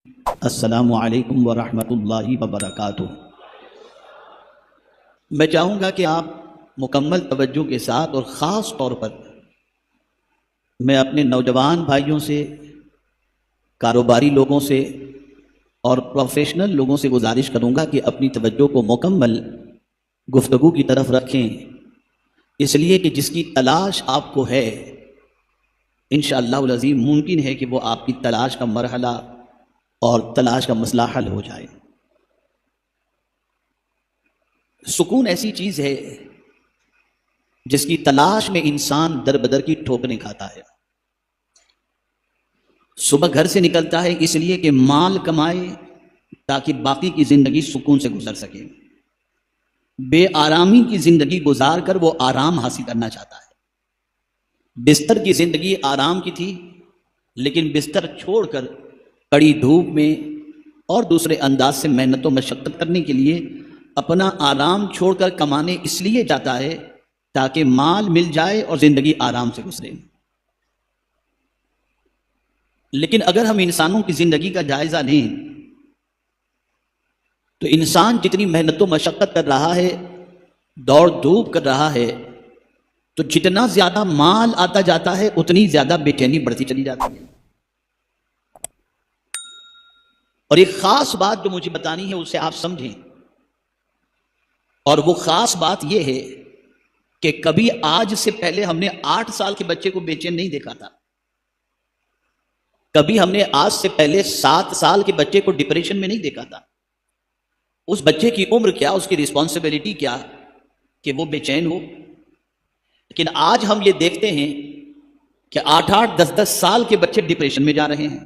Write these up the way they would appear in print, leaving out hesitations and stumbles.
السلام علیکم ورحمۃ اللہ وبرکاتہ۔ میں چاہوں گا کہ آپ مکمل توجہ کے ساتھ اور خاص طور پر میں اپنے نوجوان بھائیوں سے، کاروباری لوگوں سے اور پروفیشنل لوگوں سے گزارش کروں گا کہ اپنی توجہ کو مکمل گفتگو کی طرف رکھیں، اس لیے کہ جس کی تلاش آپ کو ہے انشاءاللہ العظیم ممکن ہے کہ وہ آپ کی تلاش کا مرحلہ اور تلاش کا مسئلہ حل ہو جائے۔ سکون ایسی چیز ہے جس کی تلاش میں انسان در بدر کی ٹھوکریں کھاتا ہے۔ صبح گھر سے نکلتا ہے اس لیے کہ مال کمائے تاکہ باقی کی زندگی سکون سے گزر سکے، بے آرامی کی زندگی گزار کر وہ آرام حاصل کرنا چاہتا ہے۔ بستر کی زندگی آرام کی تھی، لیکن بستر چھوڑ کر کڑی دھوپ میں اور دوسرے انداز سے محنت و مشقت کرنے کے لیے اپنا آرام چھوڑ کر کمانے اس لیے جاتا ہے تاکہ مال مل جائے اور زندگی آرام سے گزرے۔ لیکن اگر ہم انسانوں کی زندگی کا جائزہ لیں تو انسان جتنی محنت و مشقت کر رہا ہے، دوڑ دھوپ کر رہا ہے، تو جتنا زیادہ مال آتا جاتا ہے اتنی زیادہ بے چینی بڑھتی چلی جاتی ہے۔ اور ایک خاص بات جو مجھے بتانی ہے اسے آپ سمجھیں، اور وہ خاص بات یہ ہے کہ کبھی آج سے پہلے ہم نے 8 سال کے بچے کو بے چین نہیں دیکھا تھا، کبھی ہم نے آج سے پہلے 7 سال کے بچے کو ڈپریشن میں نہیں دیکھا تھا۔ اس بچے کی عمر کیا، اس کی رسپانسبلٹی کیا کہ وہ بے چین ہو، لیکن آج ہم یہ دیکھتے ہیں کہ 8-8 10-10 سال کے بچے ڈپریشن میں جا رہے ہیں۔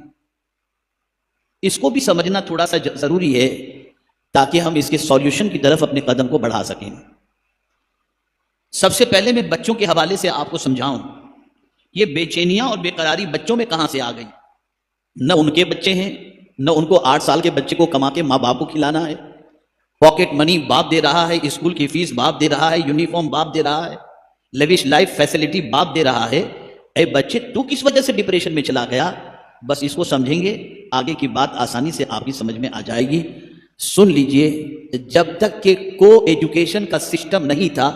اس کو بھی سمجھنا تھوڑا سا ضروری ہے تاکہ ہم اس کے سولیوشن کی طرف اپنے قدم کو بڑھا سکیں۔ سب سے پہلے میں بچوں کے حوالے سے آپ کو سمجھاؤں، یہ بے چینیاں اور بے قراری بچوں میں کہاں سے آ گئی؟ نہ ان کے بچے ہیں، نہ ان کو 8 سال کے بچے کو کما کے ماں باپ کو کھلانا ہے، پاکٹ منی باپ دے رہا ہے، اسکول کی فیس باپ دے رہا ہے، یونیفارم باپ دے رہا ہے، لیوش لائف فیسلٹی باپ دے رہا ہے۔ اے بچے، تو کس وجہ سے ڈپریشن میں چلا گیا؟ بس اس کو سمجھیں گے، آگے کی بات آسانی سے آپ کی سمجھ میں آ جائے گی۔ سن لیجئے، جب تک کہ کو ایجوکیشن کا سسٹم نہیں تھا،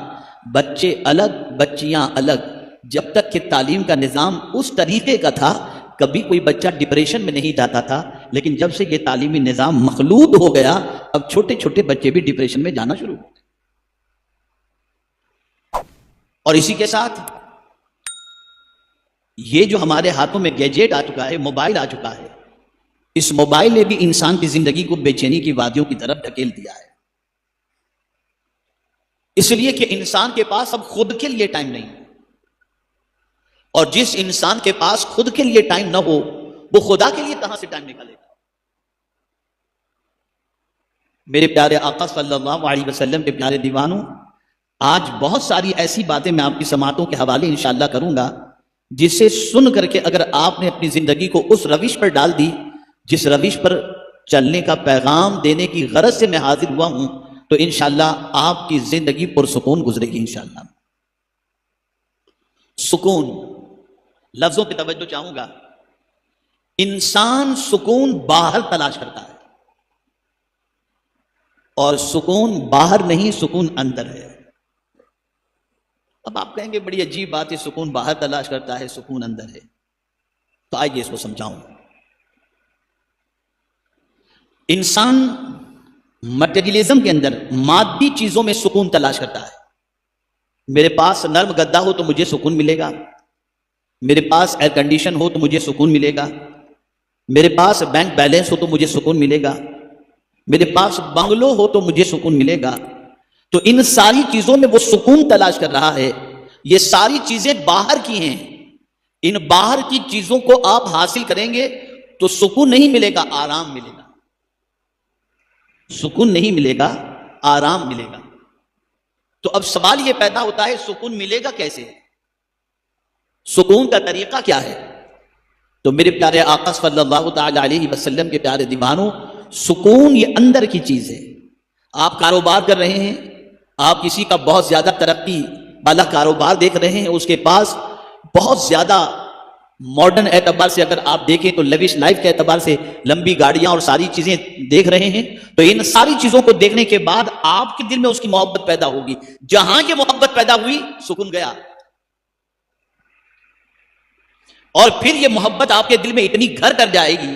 بچے الگ بچیاں الگ، جب تک کہ تعلیم کا نظام اس طریقے کا تھا کبھی کوئی بچہ ڈپریشن میں نہیں جاتا تھا، لیکن جب سے یہ تعلیمی نظام مخلوط ہو گیا اب چھوٹے چھوٹے بچے بھی ڈپریشن میں جانا شروع ہو گئے۔ اور اسی کے ساتھ یہ جو ہمارے ہاتھوں میں گیجٹ آ چکا ہے، موبائل آ چکا ہے، اس موبائل نے بھی انسان کی زندگی کو بے چینی کی وادیوں کی طرف ڈھکیل دیا ہے، اس لیے کہ انسان کے پاس اب خود کے لیے ٹائم نہیں ہے، اور جس انسان کے پاس خود کے لیے ٹائم نہ ہو وہ خدا کے لیے کہاں سے ٹائم نکالے گا؟ میرے پیارے آقا صلی اللہ علیہ وسلم کے پیارے دیوانوں، آج بہت ساری ایسی باتیں میں آپ کی سماعتوں کے حوالے انشاءاللہ کروں گا جسے سن کر کے اگر آپ نے اپنی زندگی کو اس روش پر ڈال دی جس روش پر چلنے کا پیغام دینے کی غرض سے میں حاضر ہوا ہوں، تو انشاءاللہ آپ کی زندگی پرسکون گزرے گی انشاءاللہ۔ سکون، لفظوں پہ توجہ چاہوں گا۔ انسان سکون باہر تلاش کرتا ہے، اور سکون باہر نہیں، سکون اندر ہے۔ اب آپ کہیں گے بڑی عجیب بات ہے، سکون باہر تلاش کرتا ہے، سکون اندر ہے، تو آئیے اس کو سمجھاؤں۔ انسان مٹیریلزم کے اندر مادی چیزوں میں سکون تلاش کرتا ہے۔ میرے پاس نرم گدا ہو تو مجھے سکون ملے گا، میرے پاس ایئر کنڈیشن ہو تو مجھے سکون ملے گا، میرے پاس بینک بیلنس ہو تو مجھے سکون ملے گا، میرے پاس بنگلو ہو تو مجھے سکون ملے گا۔ تو ان ساری چیزوں میں وہ سکون تلاش کر رہا ہے۔ یہ ساری چیزیں باہر کی ہیں، ان باہر کی چیزوں کو آپ حاصل کریں گے تو سکون نہیں ملے گا، آرام ملے گا۔ سکون نہیں ملے گا، آرام ملے گا۔ تو اب سوال یہ پیدا ہوتا ہے سکون ملے گا کیسے؟ سکون کا طریقہ کیا ہے؟ تو میرے پیارے آقا صلی اللہ تعالی علیہ وسلم کے پیارے دیوانوں، سکون یہ اندر کی چیز ہے۔ آپ کاروبار کر رہے ہیں، آپ کسی کا بہت زیادہ ترقی والا کاروبار دیکھ رہے ہیں، اس کے پاس بہت زیادہ ماڈرن اعتبار سے اگر آپ دیکھیں تو لیوش لائف کے اعتبار سے لمبی گاڑیاں اور ساری چیزیں دیکھ رہے ہیں، تو ان ساری چیزوں کو دیکھنے کے بعد آپ کے دل میں اس کی محبت پیدا ہوگی. جہاں یہ محبت پیدا ہوئی سکون گیا، اور پھر یہ محبت آپ کے دل میں اتنی گھر کر جائے گی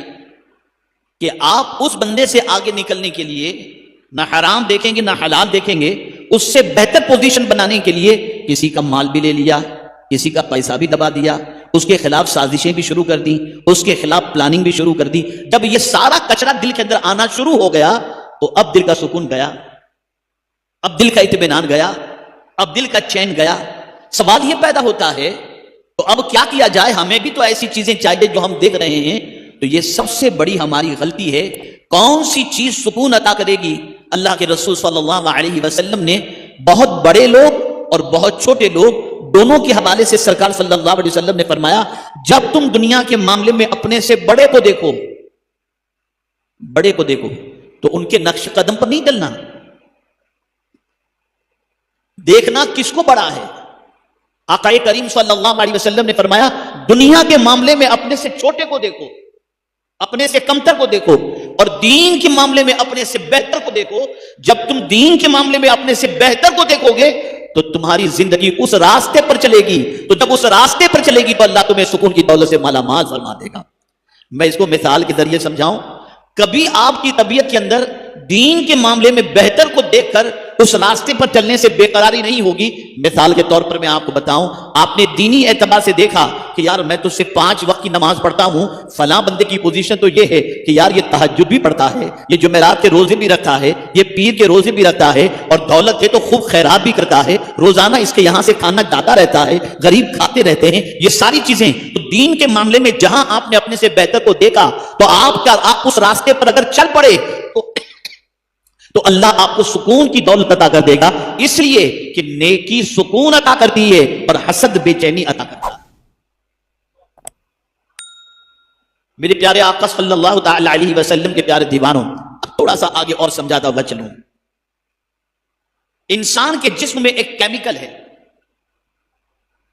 کہ آپ اس بندے سے آگے نکلنے کے لیے نہ حرام دیکھیں گے نہ حلال دیکھیں گے. اس سے بہتر پوزیشن بنانے کے لیے کسی کا مال بھی لے لیا، کسی کا پیسہ بھی دبا دیا، اس کے خلاف سازشیں بھی شروع کر دی، اس کے خلاف پلاننگ بھی شروع کر دی. جب یہ سارا کچرا دل کے اندر آنا شروع ہو گیا تو اب دل کا سکون گیا، اب دل کا اطمینان گیا، اب دل کا چین گیا. سوال یہ پیدا ہوتا ہے تو اب کیا کیا جائے؟ ہمیں بھی تو ایسی چیزیں چاہیے جو ہم دیکھ رہے ہیں. تو یہ سب سے بڑی ہماری غلطی ہے. کون سی چیز سکون عطا کرے گی؟ اللہ کے رسول صلی اللہ علیہ وسلم نے بہت بڑے لوگ اور بہت چھوٹے لوگ دونوں کے حوالے سے سرکار صلی اللہ علیہ وسلم نے فرمایا، جب تم دنیا کے معاملے میں اپنے سے بڑے کو دیکھو، بڑے کو دیکھو تو ان کے نقش قدم پر نہیں چلنا. دیکھنا کس کو بڑا ہے. آقا کریم صلی اللہ علیہ وسلم نے فرمایا، دنیا کے معاملے میں اپنے سے چھوٹے کو دیکھو، اپنے سے کمتر کو دیکھو، اور دین کے معاملے میں اپنے سے بہتر کو دیکھو. جب تم دین کے معاملے میں اپنے سے بہتر کو دیکھو گے تو تمہاری زندگی اس راستے پر چلے گی. تو جب اس راستے پر چلے گی تو اللہ تمہیں سکون کی دولت سے مالا مال فرما دے گا. میں اس کو مثال کے ذریعے سمجھاؤں. کبھی آپ کی طبیعت کے اندر دین کے معاملے میں بہتر کو دیکھ کر اس راستے پر چلنے سے بے قراری نہیں ہوگی. مثال کے طور پر میں آپ کو بتاؤں، آپ نے دینی اعتبار سے دیکھا کہ یار میں تو صرف 5 وقت کی نماز پڑھتا ہوں، فلاں بندے کی پوزیشن تو یہ ہے کہ یار یہ تہجد بھی پڑھتا ہے، یہ جمعرات کے روزے بھی رکھتا ہے، یہ پیر کے روزے بھی رکھتا ہے، اور دولت ہے تو خوب خیرات بھی کرتا ہے، روزانہ اس کے یہاں سے کھانا جاتا رہتا ہے، غریب کھاتے رہتے ہیں. یہ ساری چیزیں تو دین کے معاملے میں جہاں آپ نے اپنے سے بہتر کو دیکھا تو آپ اس راستے پر اگر چل پڑے تو اللہ آپ کو سکون کی دولت عطا کر دے گا. اس لیے کہ نیکی سکون عطا کرتی ہے اور حسد بے چینی عطا کرتا ہے. میرے پیارے آقا صلی اللہ تعالی علیہ وسلم کے پیارے دیوانوں، تھوڑا سا آگے اور سمجھاتا ہوا چلوں. انسان کے جسم میں ایک کیمیکل ہے،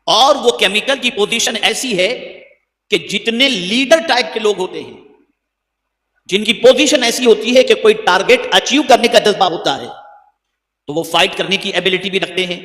اور وہ کیمیکل کی پوزیشن ایسی ہے کہ جتنے لیڈر ٹائپ کے لوگ ہوتے ہیں، جن کی پوزیشن ایسی ہوتی ہے کہ کوئی ٹارگٹ اچیو کرنے کا جذبہ ہوتا ہے، تو وہ فائٹ کرنے کی ایبلٹی بھی رکھتے ہیں،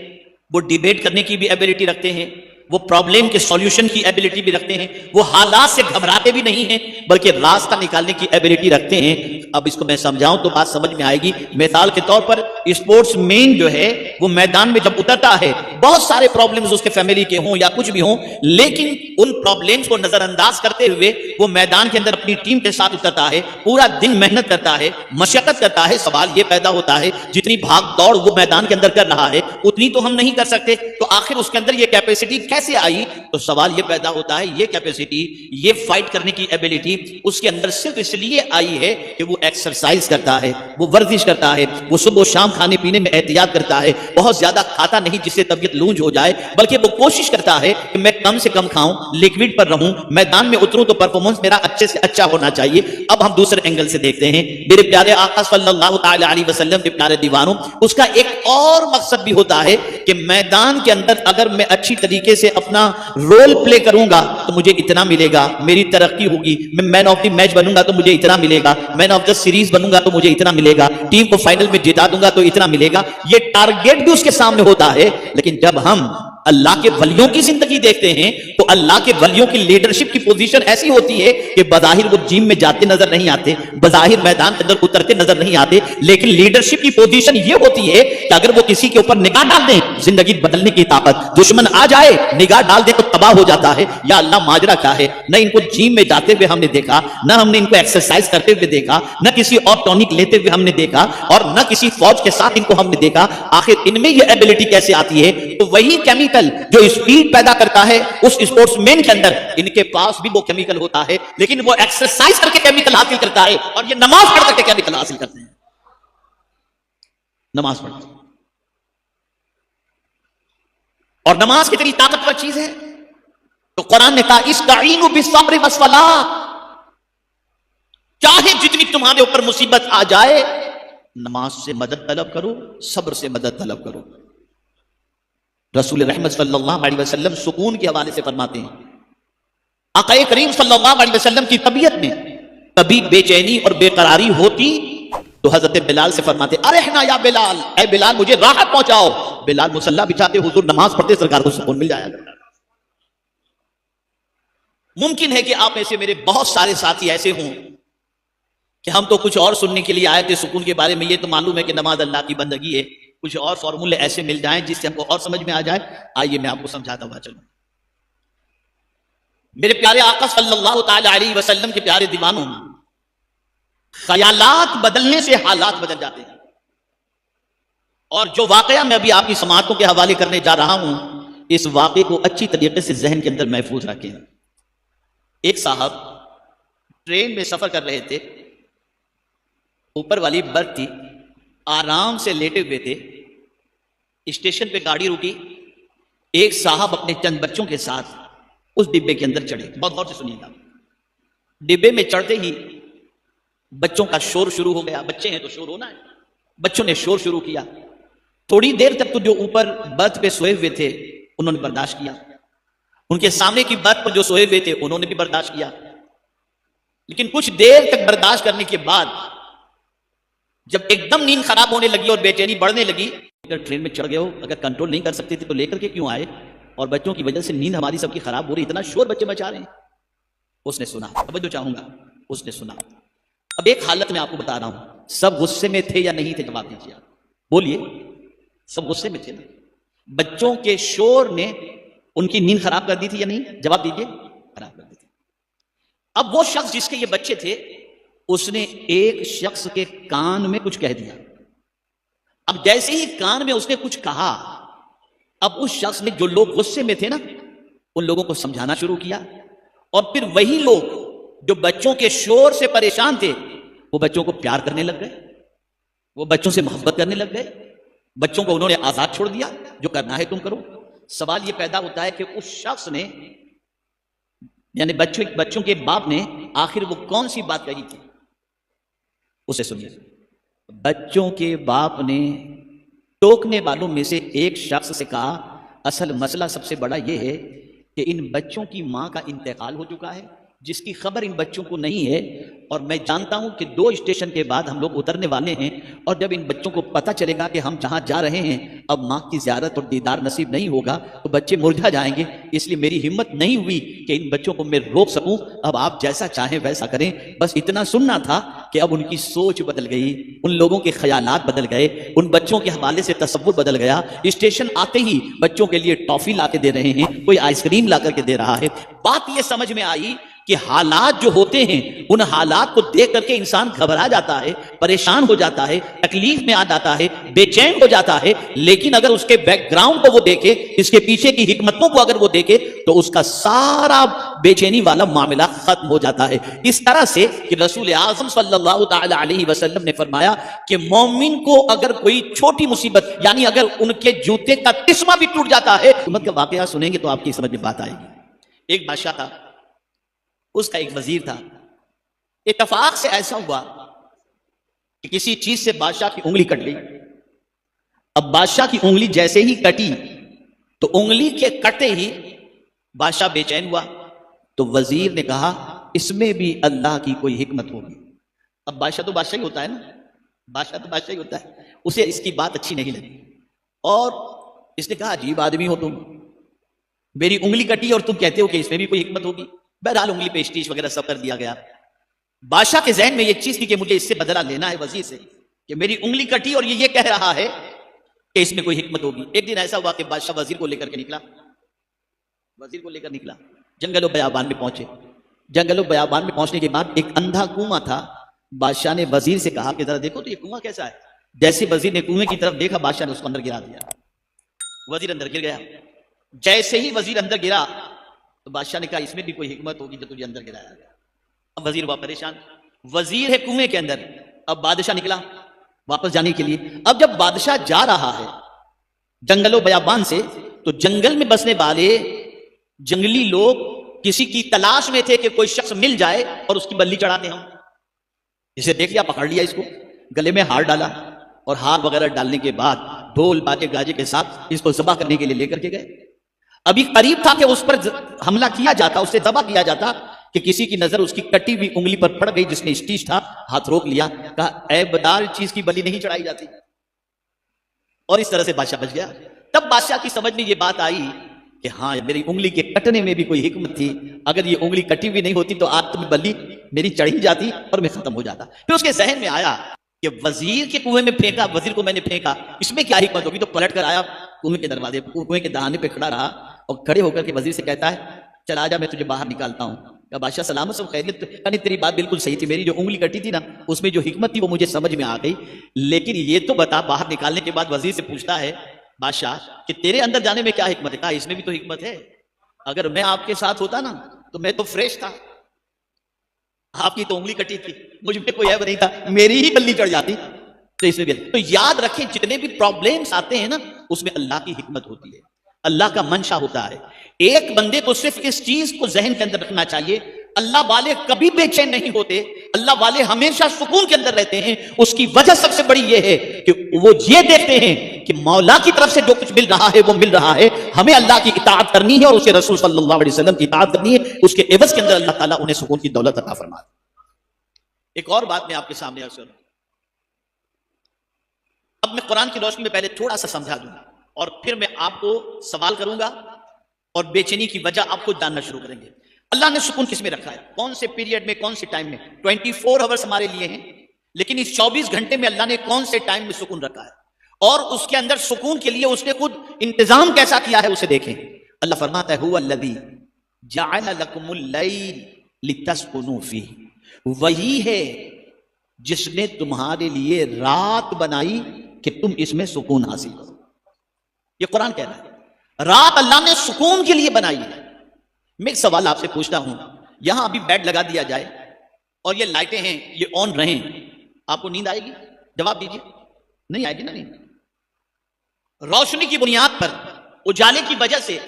وہ ڈیبیٹ کرنے کی بھی ایبلٹی رکھتے ہیں، وہ پرابلم کے سولوشن کی ایبلٹی بھی رکھتے ہیں، وہ حالات سے گھبراتے بھی نہیں ہیں بلکہ راستہ نکالنے کی ایبلٹی رکھتے ہیں. اب اس کو میں سمجھاؤں تو بات سمجھ میں آئے گی. مثال کے طور پر اسپورٹس مین جو ہے وہ میدان میں جب اترتا ہے، بہت سارے پرابلمز اس کے فیملی کے ہوں یا کچھ بھی ہوں، لیکن ان پرابلمز کو نظر انداز کرتے ہوئے وہ میدان کے اندر اپنی ٹیم کے ساتھ اترتا ہے، پورا دن محنت کرتا ہے، مشقت کرتا ہے. سوال یہ پیدا ہوتا ہے جتنی بھاگ دوڑ وہ میدان کے اندر کر رہا ہے اتنی تو ہم نہیں کر سکتے، تو آخر اس کے اندر یہ کیپیسٹی کیسے آئی؟ تو سوال یہ پیدا ہوتا ہے یہ کیپیسٹی، یہ فائٹ کرنے کی ایبلٹی اس کے اندر صرف اس لیے آئی ہے کہ وہ ایکسرسائز کرتا ہے، وہ ورزش کرتا ہے، وہ صبح و شام کھانے پینے میں احتیاط کرتا ہے، بہت زیادہ کھاتا نہیں جس سے طبیعت لونج ہو جائے، بلکہ وہ کوشش کرتا ہے کہ میں کم سے کم کھاؤں، لیکوڈ پر رہوں، میدان میں اتروں تو پرفارمنس میرا اچھے سے اچھا ہونا چاہیے. اب ہم دوسرے اینگل سے دیکھتے ہیں. میرے پیارے آقا صلی اللہ تعالی علیہ وسلم کے پیارے دیوانوں، اس کا ایک اور مقصد بھی ہوتا ہے کہ میدان کے اندر اگر میں اچھی طریقے سے اپنا رول پلے کروں گا تو مجھے اتنا ملے گا، میری ترقی ہوگی، میں مین آف دی میچ بنوں گا تو مجھے اتنا ملے گا، مین آف دا سیریز بنوں گا تو مجھے اتنا ملے گا، ٹیم کو فائنل میں جتا دوں گا تو اتنا ملے گا. یہ ٹارگیٹ بھی اس کے سامنے ہوتا ہے. لیکن جب ہم اللہ کے ولیوں کی زندگی دیکھتے ہیں تو اللہ کے ولیوں کی لیڈرشپ کی پوزیشن ایسی ہوتی ہے کہ بظاہر وہ جیم میں جاتے نظر نہیں آتے، بظاہر میدان کے اندر اترتے نظر نہیں آتے، لیکن لیڈرشپ کی پوزیشن یہ ہوتی ہے کہ اگر وہ کسی کے اوپر نگاہ ڈال دیں زندگی بدلنے کی طاقت، دشمن آ جائے نگاہ ڈال دے تو تباہ ہو جاتا ہے. یا اللہ ماجرا کیا ہے؟ نہ ان کو جیم میں جاتے ہوئے ہم نے دیکھا، نہ ہم نے ان کو ایکسرسائز کرتے ہوئے دیکھا، نہ کسی اور ٹونک لیتے ہوئے ہم نے دیکھا، اور نہ کسی فوج کے ساتھ ان کو ہم نے دیکھا. آخر ان میں یہ ایبلٹی کیسے آتی ہے؟ تو وہی کیمیکل جو اسپیڈ پیدا کرتا ہے اس اسپورٹس مین کے اندر، ان کے پاس بھی وہ کیمیکل ہوتا ہے، لیکن وہ ایکسرسائز کر کے کیمیکل حاصل کرتا ہے، اور یہ نماز پڑھ کر کے کیمیکل حاصل کرتے ہیں. نماز پڑھ اور نماز کتنی طاقتور چیز ہے. تو قرآن نے کہا استعینوا بالصبر والصلاۃ، چاہے جتنی تمہارے اوپر مصیبت آ جائے نماز سے مدد طلب کرو، صبر سے مدد طلب کرو. رسول رحمت صلی اللہ علیہ وسلم سکون کے حوالے سے فرماتے ہیں آقا کریم صلی اللہ علیہ وسلم کی طبیعت میں کبھی بے چینی اور بے قراری ہوتی تو حضرت بلال سے فرماتے ارحنا یا بلال، اے بلال مجھے راحت پہنچاؤ۔ بلال مصلی بچھاتے، حضور نماز پڑھتے، سرکار کو سکون مل جایا کرتا۔ ممکن ہے کہ آپ میں سے میرے بہت سارے ساتھی ایسے ہوں کہ ہم تو کچھ اور سننے کے لیے آئے تھے سکون کے بارے میں، یہ تو معلوم ہے کہ نماز اللہ کی بندگی ہے، کچھ اور فارمولے ایسے مل جائیں جس سے ہم کو اور سمجھ میں آ جائے۔ آئیے میں آپ کو سمجھاتا ہوا چلوں۔ میرے پیارے آقا صلی اللہ تعالی علیہ وسلم کے پیارے دیوانوں، خیالات بدلنے سے حالات بدل جاتے ہیں، اور جو واقعہ میں ابھی آپ کی سماعتوں کے حوالے کرنے جا رہا ہوں، اس واقعے کو اچھی طریقے سے ذہن کے اندر محفوظ رکھیں۔ ایک صاحب ٹرین میں سفر کر رہے تھے، اوپر والی برتھ تھی، آرام سے لیٹے ہوئے تھے، اسٹیشن پہ گاڑی رکی، ایک صاحب اپنے چند بچوں کے ساتھ اس ڈبے کے اندر چڑھے۔ بہت غور سے سنیے گا، ڈبے میں چڑھتے ہی بچوں کا شور شروع ہو گیا، بچے ہیں تو شور ہونا ہے، بچوں نے شور شروع کیا۔ تھوڑی دیر تک تو جو اوپر برتھ پہ سوئے ہوئے تھے انہوں نے برداشت کیا، ان کے سامنے کی برتھ پر جو سوئے ہوئے تھے انہوں نے بھی برداشت کیا، لیکن کچھ دیر تک برداشت کرنے کے بعد جب ایک دم نیند خراب ہونے لگی اور بے چینی بڑھنے لگی، اگر ٹرین میں چڑھ گئے ہو، اگر کنٹرول نہیں کر سکتے تھے تو لے کر کے کیوں آئے، اور بچوں کی وجہ سے نیند ہماری سب کی خراب ہو رہی، اتنا شور بچے مچا رہے ہیں۔ اس نے سنا، توجہ چاہوں گا، اس نے سنا۔ اب ایک حالت میں آپ کو بتا رہا ہوں، سب غصے میں تھے یا نہیں تھے؟ جواب دیجیے، آپ بولیے، سب غصے میں تھے نا؟ بچوں کے شور نے ان کی نیند خراب کر دی تھی یا نہیں؟ جواب دیجیے، خراب کر دی تھی۔ اب وہ شخص جس کے یہ بچے تھے، اس نے ایک شخص کے کان میں کچھ کہہ دیا۔ اب جیسے ہی کان میں اس نے کچھ کہا، اب اس شخص نے، جو لوگ غصے میں تھے نا، ان لوگوں کو سمجھانا شروع کیا، اور پھر وہی لوگ جو بچوں کے شور سے پریشان تھے وہ بچوں کو پیار کرنے لگ گئے، وہ بچوں سے محبت کرنے لگ گئے، بچوں کو انہوں نے آزاد چھوڑ دیا، جو کرنا ہے تم کرو۔ سوال یہ پیدا ہوتا ہے کہ اس شخص نے، یعنی بچوں کے باپ نے، آخر وہ کون سی بات کہی تھی؟ اسے سنیے۔ بچوں کے باپ نے ٹوکنے والوں میں سے ایک شخص سے کہا، اصل مسئلہ سب سے بڑا یہ ہے کہ ان بچوں کی ماں کا انتقال ہو چکا ہے، جس کی خبر ان بچوں کو نہیں ہے، اور میں جانتا ہوں کہ 2 اسٹیشن کے بعد ہم لوگ اترنے والے ہیں، اور جب ان بچوں کو پتہ چلے گا کہ ہم جہاں جا رہے ہیں اب ماں کی زیارت اور دیدار نصیب نہیں ہوگا تو بچے مرجھا جائیں گے، اس لیے میری ہمت نہیں ہوئی کہ ان بچوں کو میں روک سکوں، اب آپ جیسا چاہیں ویسا کریں۔ بس اتنا سننا تھا کہ اب ان کی سوچ بدل گئی، ان لوگوں کے خیالات بدل گئے، ان بچوں کے حوالے سے تصور بدل گیا۔ اسٹیشن آتے ہی بچوں کے لیے ٹافی لا کے دے رہے ہیں، کوئی آئس کریم لا کر کے دے رہا ہے۔ بات یہ سمجھ میں آئی کہ حالات جو ہوتے ہیں، ان حالات کو دیکھ کر کے انسان گھبرا جاتا ہے، پریشان ہو جاتا ہے، تکلیف میں آ جاتا ہے، بے چین ہو جاتا ہے، لیکن اگر اس کے بیک گراؤنڈ کو وہ دیکھے، اس کے پیچھے کی حکمتوں کو اگر وہ دیکھے تو اس کا سارا بے چینی والا معاملہ ختم ہو جاتا ہے۔ اس طرح سے کہ رسول اعظم صلی اللہ تعالی علیہ وسلم نے فرمایا کہ مومن کو اگر کوئی چھوٹی مصیبت، یعنی اگر ان کے جوتے کا تسمہ بھی ٹوٹ جاتا ہے، حکمت کا واقعہ سنیں گے تو آپ کی سمجھ میں بات آئے گی۔ ایک بادشاہ تھا، اس کا ایک وزیر تھا، اتفاق سے ایسا ہوا کہ کسی چیز سے بادشاہ کی انگلی کٹ گئی۔ اب بادشاہ کی انگلی جیسے ہی کٹی تو انگلی کے کٹتے ہی بادشاہ بے چین ہوا، تو وزیر نے کہا اس میں بھی اللہ کی کوئی حکمت ہوگی۔ اب بادشاہ تو بادشاہ ہی ہوتا ہے نا، بادشاہ تو بادشاہ ہی ہوتا ہے، اسے اس کی بات اچھی نہیں لگی، اور اس نے کہا عجیب آدمی ہو تم، میری انگلی کٹی اور تم کہتے ہو کہ اس میں بھی کوئی حکمت ہوگی۔ بہرحال انگلی پہ اسٹیچ وغیرہ سب کر دیا گیا۔ بادشاہ کے ذہن میں یہ چیز تھی کہ مجھے اس سے بدلہ لینا ہے وزیر سے، کہ میری انگلی کٹی اور یہ کہہ رہا ہے کہ اس میں کوئی حکمت ہوگی۔ ایک دن ایسا ہوا کہ بادشاہ وزیر کو لے کر کے نکلا، وزیر کو لے کر نکلا، جنگل و بیابان میں پہنچے۔ جنگل و بیابان میں پہنچنے کے بعد ایک اندھا کنواں تھا۔ بادشاہ نے وزیر سے کہا کہ ذرا دیکھو تو یہ کنواں کیسا ہے۔ جیسے وزیر نے کنویں کی طرف دیکھا، بادشاہ نے اس کو اندر گرا دیا، وزیر اندر گر گیا۔ جیسے ہی وزیر اندر گرا تو بادشاہ نے کہا اس میں بھی کوئی حکمت ہوگی جو تجھے اندر گرایا گیا۔ اب وزیر ہوا پریشان، وزیر ہے کنویں کے اندر، اب بادشاہ نکلا واپس جانے کے لیے۔ اب جب بادشاہ جا رہا ہے جنگل و بیابان سے، تو جنگل میں بسنے والے جنگلی لوگ کسی کی تلاش میں تھے کہ کوئی شخص مل جائے اور اس کی بلی چڑھا دیں ہم۔ اسے دیکھ لیا، پکڑ لیا، اس کو گلے میں ہار ڈالا، اور ہار وغیرہ ڈالنے کے بعد ڈھول باجے گاجے کے ساتھ اس کو ذبح کرنے کے لیے لے کر کے گئے۔ ابھی قریب تھا کہ اس پر حملہ کیا جاتا، اسے ذبح کیا جاتا کہ کسی کی نظر اس کی کٹی ہوئی انگلی پر پڑ گئی، جس نے اسٹیچ تھا ہاتھ روک لیا، کہا اے بدار چیز کی بلی نہیں چڑھائی جاتی، اور اس طرح سے بادشاہ بچ گیا۔ تب بادشاہ کی سمجھ میں یہ بات آئی کہ ہاں میری انگلی کے کٹنے میں بھی کوئی حکمت تھی، اگر یہ انگلی کٹی ہوئی نہیں ہوتی تو آج تم بلی میری چڑھی جاتی اور میں ختم ہو جاتا۔ پھر اس کے ذہن میں آیا کہ وزیر کے کنویں میں پھینکا، وزیر کو میں نے پھینکا، اس میں کیا حکمت ہوگی؟ تو پلٹ کر آیا کنویں کے دروازے، کنویں کے دہانے پہ کھڑا رہا اور کھڑے ہو کر کے وزیر سے کہتا ہے چل آجا میں تجھے باہر نکالتا ہوں۔ کہ بادشاہ سلامت سب خیریت؟ یعنی تیری بات بالکل صحیح تھی، میری جو انگلی کٹی تھی نا اس میں جو حکمت تھی وہ مجھے سمجھ میں آ گئی، لیکن یہ تو بتا، باہر نکالنے کے بعد وزیر سے پوچھتا ہے بادشاہ کہ تیرے اندر جانے میں کیا حکمت ہے؟ کہا اس میں بھی تو حکمت ہے، اگر میں آپ کے ساتھ ہوتا نا تو میں تو فریش تھا، آپ کی تو انگلی کٹی تھی، مجھ میں کوئی عیب نہیں تھا، میری ہی بلی چڑھ جاتی۔ تو اس میں بھی تو یاد رکھیں جتنے بھی پرابلمز آتے ہیں نا اس میں اللہ کی حکمت ہوتی ہے، اللہ کا منشا ہوتا ہے۔ ایک بندے کو صرف اس چیز کو ذہن کے اندر رکھنا چاہیے، اللہ والے کبھی بے چین نہیں ہوتے، اللہ والے ہمیشہ سکون کے اندر رہتے ہیں۔ اس کی وجہ سب سے بڑی یہ ہے کہ وہ یہ دیکھتے ہیں کہ مولا کی طرف سے جو کچھ مل رہا ہے وہ مل رہا ہے، ہمیں اللہ کی اطاعت کرنی ہے اور اسے رسول صلی اللہ علیہ وسلم کی اطاعت کرنی ہے، اس کے عوض کے اندر اللہ تعالیٰ انہیں سکون کی دولت عطا فرمائے۔ ایک اور بات میں آپ کے سامنے عرض کروں، اب میں قرآن کی روشنی میں پہلے تھوڑا سا سمجھا دوں اور پھر میں آپ کو سوال کروں گا اور بے چینی کی وجہ آپ کو جاننا شروع کریں گے۔ اللہ نے سکون کس میں رکھا ہے؟ کون سے پیریڈ میں، کون سے ٹائم میں؟ 24 آورس ہمارے لیے ہیں، لیکن اس 24 گھنٹے میں اللہ نے کون سے ٹائم میں سکون رکھا ہے، اور اس کے اندر سکون کے لیے اس نے خود انتظام کیسا کیا ہے اسے دیکھیں۔ اللہ فرماتا ہے هو الذی جعل لکم اللیل لتسکنوا فیہ، وہی ہے جس نے تمہارے لیے رات بنائی کہ تم اس میں سکون حاصل کرو۔ یہ قرآن کہہ رہا ہے رات اللہ نے سکون کے لیے بنائی ہے۔ میں ایک سوال آپ سے پوچھتا ہوں، یہاں ابھی بیڈ لگا دیا جائے اور یہ لائٹیں ہیں یہ آن رہیں، آپ کو نیند آئے گی؟ جواب دیجیے، نہیں آئے گی نا؟ نہیں۔ روشنی کی بنیاد پر، اجالے کی وجہ سے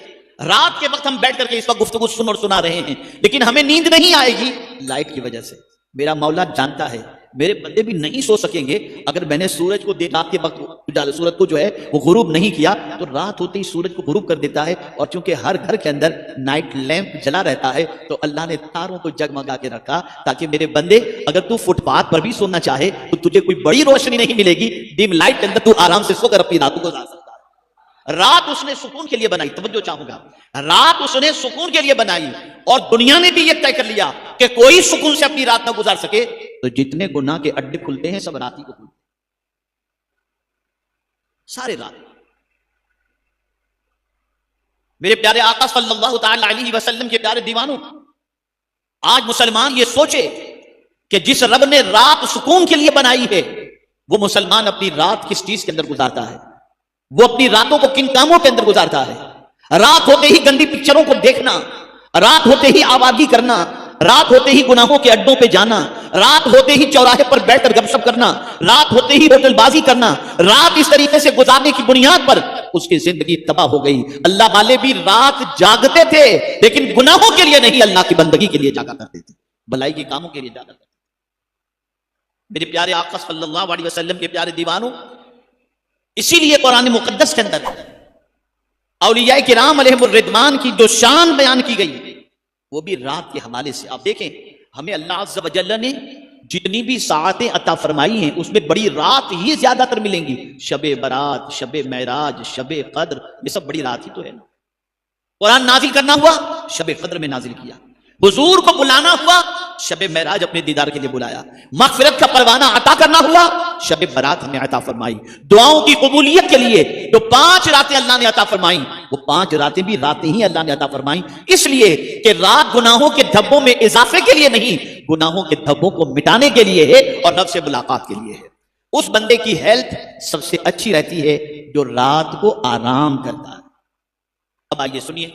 رات کے وقت ہم بیٹھ کر کے اس وقت گفتگو سن اور سنا رہے ہیں، لیکن ہمیں نیند نہیں آئے گی لائٹ کی وجہ سے۔ میرا مولا جانتا ہے میرے بندے بھی نہیں سو سکیں گے اگر میں نے سورج کو رات کے وقت سورج کو جو ہے وہ غروب نہیں کیا، تو رات ہوتے ہی سورج کو غروب کر دیتا ہے، اور چونکہ ہر گھر کے اندر نائٹ لیمپ جلا رہتا ہے تو اللہ نے تاروں کو جگمگا کے رکھا تاکہ میرے بندے اگر تو فٹ پاتھ پر بھی سونا چاہے تو تجھے کوئی بڑی روشنی نہیں ملے گی، ڈیم لائٹ کے اندر تو آرام سے سو کر اپنی راتوں کو گزار سکتا ہے۔ رات اس نے سکون کے لیے بنائی، توجہ چاہوں گا، رات اس نے سکون کے لیے بنائی، اور دنیا نے بھی یہ طے کر لیا کہ کوئی سکون سے اپنی رات نہ گزار سکے، تو جتنے گناہ کے اڈے کھلتے ہیں سب رات ہی کو کھلتے ہیں، سارے رات۔ میرے پیارے آقا صلی اللہ تعالی علیہ وسلم کے پیارے دیوانوں، آج مسلمان یہ سوچے کہ جس رب نے رات سکون کے لیے بنائی ہے وہ مسلمان اپنی رات کس چیز کے اندر گزارتا ہے، وہ اپنی راتوں کو کن کاموں کے اندر گزارتا ہے۔ رات ہوتے ہی گندی پکچروں کو دیکھنا، رات ہوتے ہی آوازی کرنا، رات ہوتے ہی گناہوں کے اڈوں پہ جانا، رات ہوتے ہی چوراہے پر بیٹھ کر گپ شپ کرنا، رات ہوتے ہی ہوٹل بازی کرنا، رات اس طریقے سے گزارنے کی بنیاد پر اس کی زندگی تباہ ہو گئی۔ اللہ والے بھی رات جاگتے تھے لیکن گناہوں کے لیے نہیں، اللہ کی بندگی کے لیے جاگا کرتے تھے، بھلائی کے کاموں کے لیے جاگا کرتے تھے۔ میرے پیارے آقا صلی اللہ علیہ وسلم کے پیارے دیوانوں، اسی لیے قرآن مقدس کے اندر اولیاء کرام علیہم الرضوان کی جو شان بیان کی گئی وہ بھی رات کے حوالے سے۔ آپ دیکھیں ہمیں اللہ عز و جل نے جتنی بھی ساعتیں عطا فرمائی ہیں اس میں بڑی رات ہی زیادہ تر ملیں گی۔ شب برات، شب معراج، شب قدر، یہ سب بڑی رات ہی تو ہے نا۔ قرآن نازل کرنا ہوا شب قدر میں نازل کیا، حضور کو بلانا ہوا شب معراج اپنے دیدار کے لیے بلایا، مغفرت کا پروانہ عطا کرنا ہوا شب برات ہمیں عطا فرمائی، دعاؤں کی قبولیت کے لیے جو 5 راتیں اللہ نے عطا فرمائی وہ 5 راتیں بھی راتیں ہی اللہ نے عطا فرمائی، اس لیے کہ رات گناہوں کے دھبوں میں اضافے کے لیے نہیں، گناہوں کے دھبوں کو مٹانے کے لیے ہے اور رب سے ملاقات کے لیے ہے۔ اس بندے کی ہیلتھ سب سے اچھی رہتی ہے جو رات کو آرام کرتا ہے۔ اب آئیے سنیے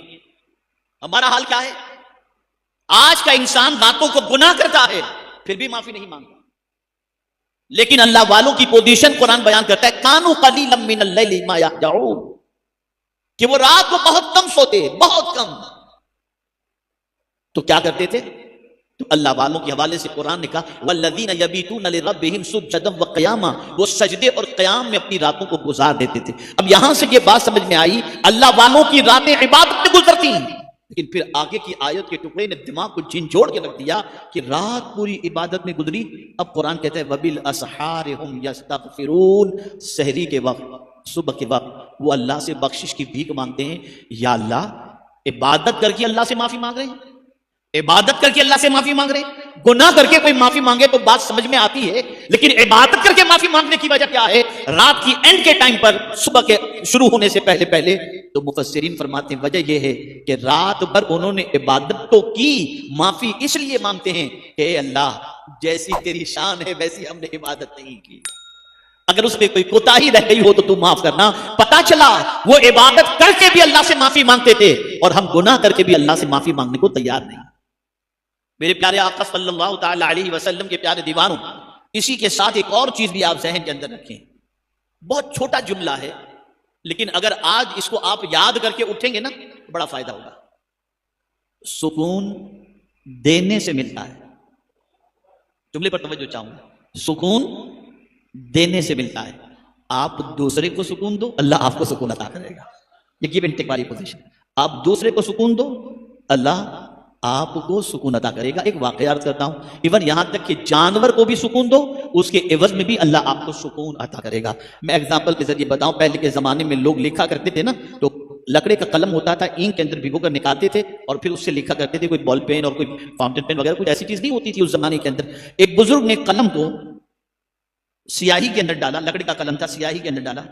ہمارا حال کیا ہے۔ آج کا انسان راتوں کو گناہ کرتا ہے پھر بھی معافی نہیں مانگتا، لیکن اللہ والوں کی پوزیشن قرآن بیان کرتا ہے کانوا قلیلا من اللیل ما یہجعون، کہ وہ رات کو بہت کم سوتے، بہت کم۔ تو کیا کرتے تھے؟ تو اللہ والوں کے حوالے سے قرآن نے کہا والذین یبیتون لربہم سجدا وقیاما، وہ سجدے اور قیام میں اپنی راتوں کو گزار دیتے تھے۔ اب یہاں سے یہ بات سمجھ میں آئی اللہ والوں کی راتیں عبادت میں گزرتی ہیں، لیکن پھر آگے کی آیت کے ٹکڑے نے دماغ کو جھنجھوڑ کے رکھ دیا کہ رات پوری عبادت میں گزری۔ اب قرآن کہتا ہے وبالاسحار ہم یستغفرون، سحری کے وقت، صبح کے وقت وہ اللہ سے بخشش کی بھیک مانگتے ہیں۔ یا اللہ، عبادت کر کے اللہ سے معافی مانگ رہے ہیں، عبادت کر کے اللہ سے معافی مانگ رہے ہیں۔ گناہ کر کے کوئی معافی مانگے تو بات سمجھ میں آتی ہے، لیکن عبادت کر کے معافی مانگنے کی وجہ کیا ہے؟ رات کی اینڈ کے ٹائم پر، صبح کے شروع ہونے سے پہلے پہلے، تو مفسرین فرماتے ہیں وجہ یہ ہے کہ رات بھر انہوں نے عبادت تو کی، معافی اس لیے مانگتے ہیں کہ اے اللہ جیسی تیری شان ہے ویسی ہم نے عبادت نہیں کی، اگر اس میں کوئی کوتاہی رہ گئی ہو تو تو معاف کرنا۔ پتا چلا وہ عبادت کر کے بھی اللہ سے معافی مانگتے تھے، اور ہم گناہ کر کے بھی اللہ سے معافی مانگنے کو تیار نہیں۔ میرے پیارے آقا صلی اللہ تعالی علیہ وسلم کے پیارے دیوانوں، اسی کے ساتھ ایک اور چیز بھی آپ ذہن کے اندر رکھیں، بہت چھوٹا جملہ ہے، لیکن اگر آج اس کو آپ یاد کر کے اٹھیں گے نا تو بڑا فائدہ ہوگا۔ سکون دینے سے ملتا ہے، جملے پر توجہ چاہوں گا، سکون دینے سے ملتا ہے۔ آپ دوسرے کو سکون دو، اللہ آپ کو سکون عطا کرے گا، یہ گیو اینڈ ٹیک والی پوزیشن۔ آپ دوسرے کو سکون دو، اللہ آپ کو سکون عطا کرے گا۔ ایک واقعہ عرض کرتا ہوں، ایون یہاں تک کہ جانور کو بھی سکون دو، اس کے عوض میں بھی اللہ آپ کو سکون عطا کرے گا۔ میں ایگزامپل کے ذریعے بتاؤں، پہلے کے زمانے میں لوگ لکھا کرتے تھے نا، تو لکڑے کا قلم ہوتا تھا، اینک کے اندر بھگو کر نکالتے تھے اور پھر اس سے لکھا کرتے تھے، کوئی بال پین اور کوئی فاؤنٹن پین وغیرہ کچھ ایسی چیز نہیں ہوتی تھی اس زمانے کے اندر۔ ایک بزرگ نے قلم کو سیاہی کے اندر ڈالا، لکڑی کا قلم تھا، سیاہی کے اندر ڈالا،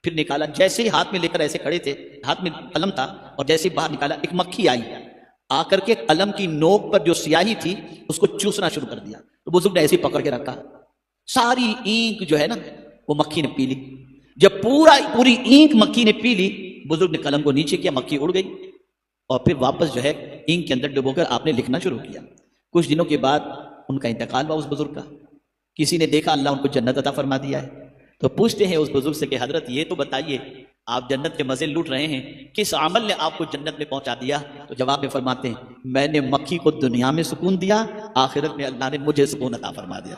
پھر نکالا، جیسے ہی ہاتھ میں لے کر ایسے کھڑے تھے، ہاتھ میں قلم تھا، اور جیسے ہی باہر نکالا ایک مکھی آئی، آ کر کے قلم کی نوک پر جو سیاہی تھی اس کو چوسنا شروع کر دیا۔ تو بزرگ نے ایسے ہی پکڑ کے رکھا، ساری اینک جو ہے نا وہ مکھی نے پی لی۔ جب پوری اینک مکھی نے پی لی، بزرگ نے قلم کو نیچے کیا، مکھی اڑ گئی، اور پھر واپس جو ہے اینک کے اندر ڈبو کر آپ نے لکھنا شروع کیا۔ کچھ دنوں کے بعد ان کا انتقال ہوا اس بزرگ کا، کسی نے دیکھا اللہ ان کو جنت عطا فرما دیا ہے، تو پوچھتے ہیں اس بزرگ سے کہ حضرت یہ تو بتائیے آپ جنت کے مزے لوٹ رہے ہیں، کس عمل نے آپ کو جنت میں پہنچا دیا؟ تو جواب میں فرماتے ہیں میں نے مکھی کو دنیا میں سکون دیا، آخرت میں اللہ نے مجھے سکون عطا فرما دیا۔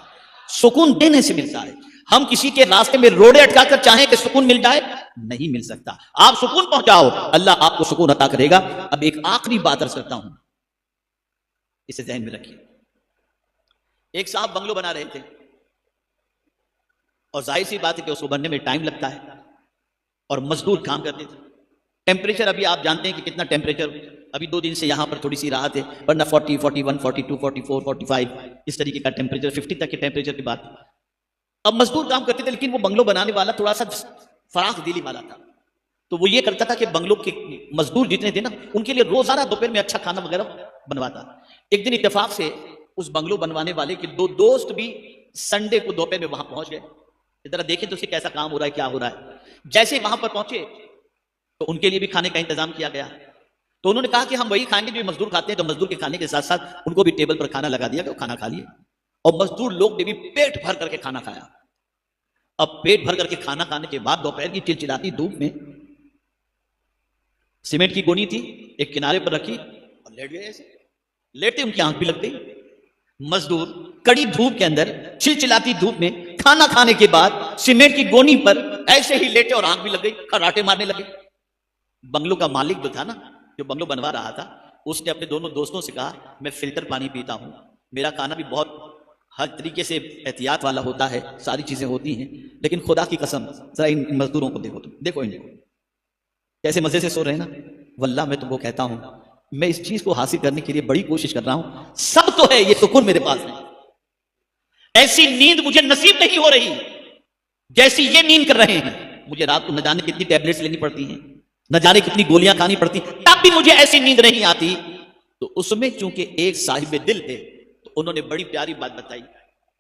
سکون دینے سے ملتا ہے۔ ہم کسی کے راستے میں روڑے اٹکا کر چاہیں کہ سکون مل جائے، نہیں مل سکتا۔ آپ سکون پہنچاؤ، اللہ آپ کو سکون عطا کرے گا۔ اب ایک آخری بات عرض کرتا ہوں، اسے ذہن میں رکھیے۔ ایک صاحب بنگلو بنا رہے تھے، اور ظاہر سی بات ہے کہ اس کو بننے میں ٹائم لگتا ہے، اور مزدور کام کرتے تھے۔ ٹیمپریچر ابھی آپ جانتے ہیں کہ کتنا ٹیمپریچر، ابھی 2 دن سے یہاں پر تھوڑی سی راحت ہے، ورنہ 40 41 42 44 45 اس طریقے کا ٹیمپریچر، 50 تک کے ٹیمپریچر کی بات۔ اب مزدور کام کرتے تھے، لیکن وہ بنگلو بنانے والا تھوڑا سا فراخ دلی والا تھا، تو وہ یہ کرتا تھا کہ بنگلو کے مزدور جتنے تھے نا ان کے لیے روزانہ دوپہر میں اچھا کھانا وغیرہ بنواتا۔ ایک دن اتفاق سے اس بنگلو بنوانے والے کے 2 دوست بھی سنڈے کو دوپہر میں وہاں پہنچ گئے۔ ذرا دیکھیں تو اسے کیسا کام ہو رہا ہے، کیا ہو رہا ہے۔ جیسے وہاں پر پہنچے تو ان کے لیے بھی کھانے کا انتظام کیا گیا، تو انہوں نے کہا کہ ہم وہی کھائیں گے جو مزدور کھاتے ہیں، تو مزدور کے کھانے کے ساتھ ساتھ ان کو بھی ٹیبل پر کھانا لگا دیا کہ وہ کھانا کھا لیے، اور مزدور لوگ نے بھی پیٹ بھر کر کے کھانا کھایا۔ اب پیٹ بھر کر کے کھانا کھانے کے بعد دوپہر کی چلچلاتی دھوپ میں سیمنٹ کی گونی تھی، ایک کنارے پر رکھی اور لیٹ گئے۔ ایسے لیٹتے ان کی آنکھ بھی لگ گئی۔ مزدور کڑی دھوپ کے اندر، چلچلاتی دھوپ میں کھانا کھانے کے بعد سیمنٹ کی گونی پر ایسے ہی لیٹے اور آنکھ بھی لگ گئی، کراٹے مارنے لگے۔ بنگلو کا مالک جو تھا نا، جو بنگلو بنوا رہا تھا، اس نے اپنے دونوں دوستوں سے کہا میں فلٹر پانی پیتا ہوں، میرا کھانا بھی بہت ہر طریقے سے احتیاط والا ہوتا ہے، ساری چیزیں ہوتی ہیں، لیکن خدا کی قسم ذرا ان مزدوروں کو دیکھو، تم دیکھو ان کو کیسے مزے سے سو رہے ہیں نا۔ واللہ میں تم کو کہتا ہوں میں اس چیز کو حاصل کرنے کے لیے بڑی کوشش کر رہا ہوں، سب تو ہے یہ سکون میرے پاس نہیں، ایسی نیند مجھے نصیب نہیں ہو رہی جیسی یہ نیند کر رہے ہیں۔ مجھے رات کو نہ جانے کتنی ٹیبلٹس لینی پڑتی ہیں، نہ جانے کتنی گولیاں کھانی پڑتی ہیں، تب بھی مجھے ایسی نیند نہیں آتی۔ تو اس میں چونکہ ایک صاحب دل تھے تو انہوں نے بڑی پیاری بات بتائی۔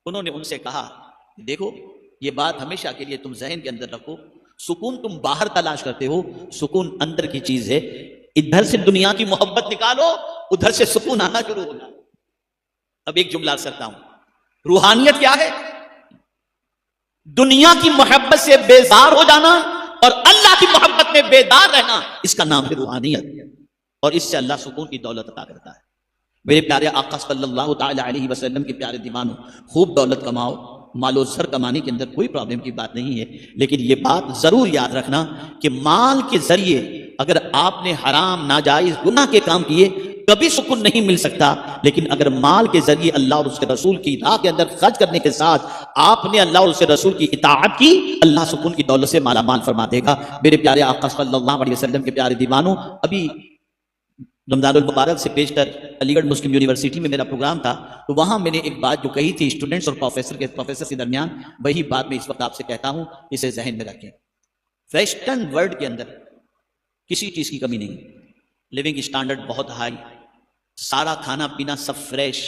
انہوں نے ان سے کہا دیکھو یہ بات ہمیشہ کے لیے تم ذہن کے اندر رکھو، سکون تم باہر تلاش کرتے ہو، سکون اندر کی چیز ہے۔ ادھر سے دنیا کی محبت نکالو، ادھر سے سکون آنا شروع ہوگا۔ اب ایک جملہ عرض کرتا ہوں، روحانیت کیا ہے؟ دنیا کی محبت سے بیزار ہو جانا اور اللہ کی محبت میں بیدار رہنا، اس کا نام ہے روحانیت، اور اس سے اللہ سکون کی دولت عطا کرتا ہے۔ میرے پیارے آقا صلی اللہ تعالی علیہ وسلم کے پیارے دیوانوں، خوب دولت کماؤ، مال و زر کمانے کے اندر کوئی پرابلم کی بات نہیں ہے، لیکن یہ بات ضرور یاد رکھنا کہ مال کے ذریعے اگر آپ نے حرام ناجائز گناہ کے کام کیے کبھی سکون نہیں مل سکتا، لیکن اگر مال کے ذریعے اللہ اور اس کے رسول کی راہ کے اندر خرچ کرنے کے ساتھ آپ نے اللہ اور اس کے رسول کی اطاعت کی، اللہ سکون کی دولت سے مالا مال فرما دے گا۔ میرے پیارے آقا صلی اللہ علیہ وسلم کے پیارے دیوانوں، ابھی رمضان المبارک سے پیشتر علی گڑھ مسلم یونیورسٹی میں میرا پروگرام تھا، تو وہاں میں نے ایک بات جو کہی تھی اسٹوڈنٹس اور پروفیسر کے درمیان، وہی بات میں اس وقت آپ سے کہتا ہوں، اسے ذہن میں رکھیں۔ ویسٹرن ورلڈ کے اندر کسی چیز کی کمی نہیں، لیونگ اسٹینڈرڈ بہت ہائی، سارا کھانا پینا سب فریش،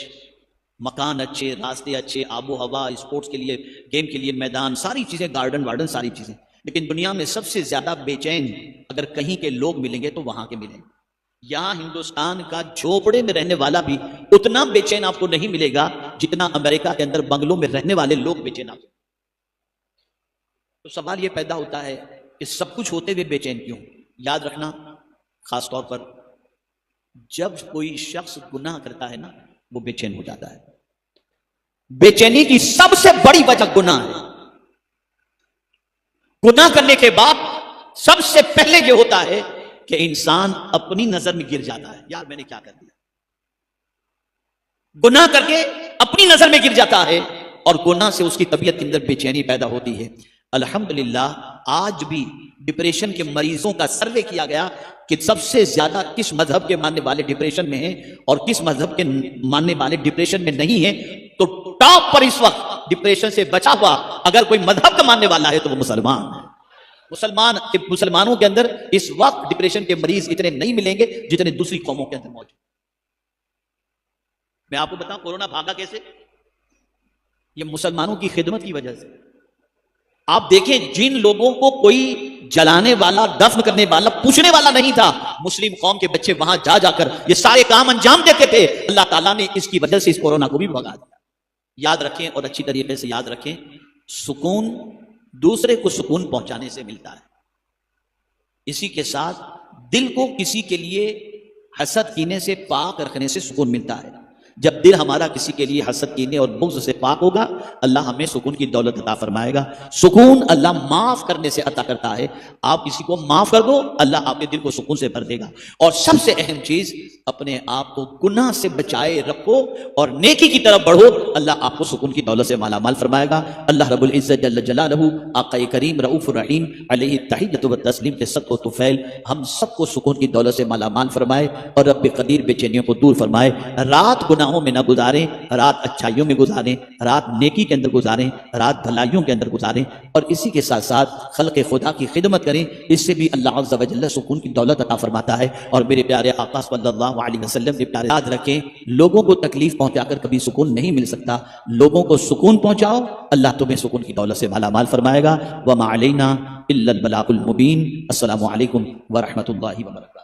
مکان اچھے، راستے اچھے، آب و ہوا، اسپورٹس کے لیے، گیم کے لیے میدان، ساری چیزیں، گارڈن وارڈن، ساری چیزیں، لیکن دنیا میں سب سے زیادہ بے چین اگر کہیں کے لوگ ملیں گے تو وہاں کے ملیں گے۔ یہاں ہندوستان کا جھوپڑے میں رہنے والا بھی اتنا بے چین آپ کو نہیں ملے گا جتنا امریکہ کے اندر بنگلوں میں رہنے والے لوگ بے چین آپ کو۔ تو سوال یہ پیدا ہوتا ہے کہ سب کچھ ہوتے ہوئے بے چین کیوں؟ یاد رکھنا، خاص طور پر جب کوئی شخص گناہ کرتا ہے نا، وہ بے چین ہو جاتا ہے۔ بے چینی کی سب سے بڑی وجہ گناہ ہے۔ گناہ کرنے کے بعد سب سے پہلے یہ ہوتا ہے کہ انسان اپنی نظر میں گر جاتا ہے، یار میں نے کیا کر دیا۔ گناہ کر کے اپنی نظر میں گر جاتا ہے اور گناہ سے اس کی طبیعت کے اندر بے چینی پیدا ہوتی ہے۔ الحمدللہ آج بھی ڈپریشن کے مریضوں کا سروے کیا گیا کہ سب سے زیادہ کس مذہب کے ماننے والے ڈپریشن میں ہیں اور کس مذہب کے ماننے والے ڈپریشن میں نہیں ہیں، تو ٹاپ پر اس وقت ڈپریشن سے بچا ہوا اگر کوئی مذہب کا ماننے والا ہے تو وہ مسلمان ہے۔ مسلمانوں کے اندر اس وقت ڈپریشن کے مریض اتنے نہیں ملیں گے جتنے دوسری قوموں کے اندر موجود۔ میں آپ کو بتاؤں کورونا بھاگا کیسے؟ یہ مسلمانوں کی خدمت کی وجہ سے۔ آپ دیکھیں جن لوگوں کو کوئی جلانے والا، دفن کرنے والا، پوچھنے والا نہیں تھا، مسلم قوم کے بچے وہاں جا جا کر یہ سارے کام انجام دیتے تھے، اللہ تعالیٰ نے اس کی وجہ سے اس کورونا کو بھی بھگا دیا۔ یاد رکھیں اور اچھی طریقے سے یاد رکھیں، سکون دوسرے کو سکون پہنچانے سے ملتا ہے۔ اسی کے ساتھ دل کو کسی کے لیے حسد کینے سے پاک رکھنے سے سکون ملتا ہے۔ جب دل ہمارا کسی کے لیے حسد کینے اور بغض سے پاک ہوگا، اللہ ہمیں سکون کی دولت عطا فرمائے گا۔ سکون اللہ معاف کرنے سے عطا کرتا ہے۔ آپ کسی کو معاف کر دو، اللہ آپ کے دل کو سکون سے بھر دے گا۔ اور سب سے اہم چیز، اپنے آپ کو گناہ سے بچائے رکھو اور نیکی کی طرف بڑھو، اللہ آپ کو سکون کی دولت سے مالا مال فرمائے گا۔ اللہ رب العزت جل جلالہ، آقا کریم رؤوف الرحیم علیہ التحیۃ والتسلیم کے صدق و طفیل ہم سب کو سکون کی دولت سے مالا مال فرمائے اور رب قدیر بے چینیوں کو دور فرمائے۔ رات گناہوں میں نہ گزاریں، رات اچھائیوں میں گزاریں، رات نیکی کے اندر گزاریں، رات بھلائیوں کے اندر گزاریں، اور اسی کے ساتھ ساتھ خلق خدا کی خدمت کریں، اس سے بھی اللہ عز و جل سکون کی دولت عطا فرماتا ہے۔ اور میرے پیارے آقا صلی اللہ علیہ وسلم نے پیارے یاد رکھیں، لوگوں کو تکلیف پہنچا کر کبھی سکون نہیں مل سکتا، لوگوں کو سکون پہنچاؤ، اللہ تمہیں سکون کی دولت سے مالا مال فرمائے گا۔ وما علینا الا البلاغ المبین۔ السلام علیکم ورحمۃ اللہ وبرکاتہ۔